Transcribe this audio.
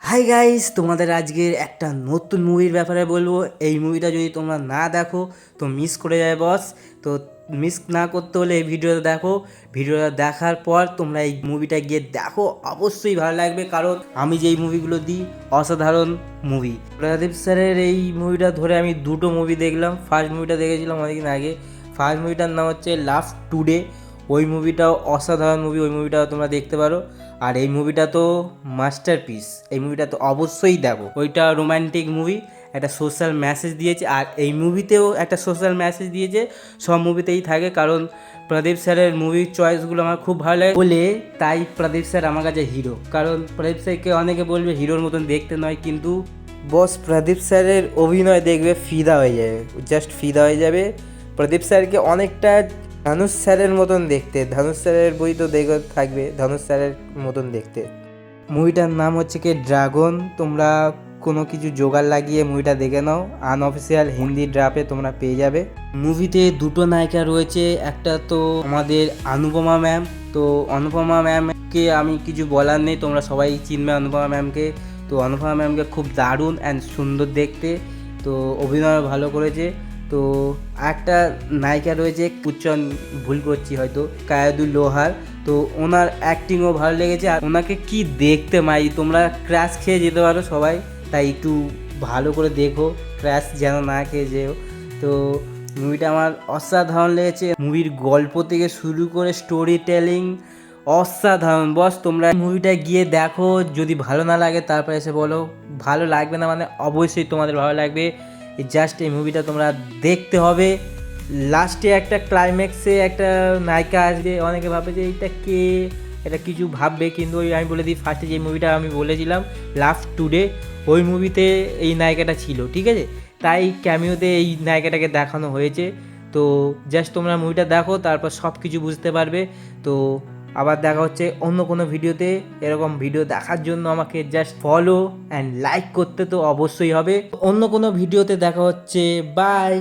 Hi guys, তোমাদের আজকের একটা নতুন মুভির ব্যাপারে বলবো। এই মুভিটা যদি তোমরা না দেখো তো মিস করে যাবে বস। তো মিস না করতে হলে এই ভিডিওটা দেখো। ভিডিওটা দেখার পর তোমরা এই মুভিটা গিয়ে দেখো, অবশ্যই ভালো লাগবে। কারণ আমি যেই মুভিগুলো দিই অসাধারণ মুভি। প্রদীপ স্যারের এই মুভিটা ধরে আমি দুটো মুভি দেখলাম। ফার্স্ট মুভিটা দেখেছিলাম অনেকদিন আগে। ফার্স্ট মুভিটার নাম হচ্ছে লাভ টুডে। ওই মুভিটাও অসাধারণ মুভি, ওই মুভিটাও তোমরা দেখতে পারো। আর এই মুভিটা তো মাস্টারপিস, এই মুভিটা তো অবশ্যই দেখো। ওইটা রোম্যান্টিক মুভি, একটা সোশ্যাল মেসেজ দিয়েছে। আর এই মুভিতেও একটা সোশ্যাল মেসেজ দিয়েছে, সব মুভিতেই থাকে। কারণ প্রদীপ স্যারের মুভির চয়েসগুলো আমার খুব ভালো লাগে বলে তাই প্রদীপ স্যার আমার কাছে হিরো। কারণ প্রদীপ স্যারকে অনেকে বলবে হিরোর মতন দেখতে নয়, কিন্তু বস প্রদীপ স্যারের অভিনয় দেখবে ফিদা হয়ে যাবে, জাস্ট ফিদা হয়ে যাবে। প্রদীপ স্যারকে অনেকটা ধানুষ স্যারের মতন দেখতে, ধানুষ স্যারের বই তো দেখে থাকবে, ধানুষ স্যারের মতন দেখতে। মুভিটার নাম হচ্ছে কি ড্রাগন। তোমরা কোনো কিছু জোগাড় লাগিয়ে মুভিটা দেখে নাও, আনঅফিসিয়াল হিন্দি ড্রাফে তোমরা পেয়ে যাবে। মুভিতে দুটো নায়িকা রয়েছে, একটা তো আমাদের অনুপমা ম্যাম। তো অনুপমা ম্যামকে আমি কিছু বলার নেই, তোমরা সবাই চিনবে অনুপমা ম্যামকে। তো অনুপমা ম্যামকে খুব দারুণ অ্যান্ড সুন্দর দেখতে, তো অভিনয় ভালো করেছে। তো একটা নায়িকা রয়েছে, কুচ্চন ভুল করছি হয়তো, কায়াদুল লোহার। তো ওনার অ্যাক্টিংও ভালো লেগেছে। আর ওনাকে কি দেখতে মাই, তোমরা ক্র্যাশ খেয়ে যেতে পারো সবাই, তাই একটু ভালো করে দেখো, ক্র্যাশ যেন না খেয়ে যেও। তো মুভিটা আমার অসাধারণ লেগেছে। মুভির গল্প থেকে শুরু করে স্টোরি টেলিং অসাধারণ বস। তোমরা মুভিটা গিয়ে দেখো, যদি ভালো না লাগে তারপর এসে বলো ভালো লাগবে না, মানে অবশ্যই তোমাদের ভালো লাগবে। জাস্ট এই মুভিটা তোমরা দেখতে হবে। লাস্টে একটা ক্লাইম্যাক্সে একটা নায়িকা আসবে, অনেকে ভাবে যে এইটা কে, এটা কিছু ভাববে, কিন্তু ওই আমি বলে দিই, ফার্স্টে যে মুভিটা আমি বলেছিলাম লাভ টুডে, ওই মুভিতে এই নায়িকাটা ছিল, ঠিক আছে? তাই ক্যামিওতে এই নায়িকাটাকে দেখানো হয়েছে। তো জাস্ট তোমরা মুভিটা দেখো, তারপর সব কিছু বুঝতে পারবে। তো আবার দেখা হচ্ছে অন্য কোনো ভিডিওতে। এরকম ভিডিও দেখার জন্য আমাকে জাস্ট ফলো অ্যান্ড লাইক করতে তো অবশ্যই হবে। অন্য কোনো ভিডিওতে দেখা হচ্ছে, বাই।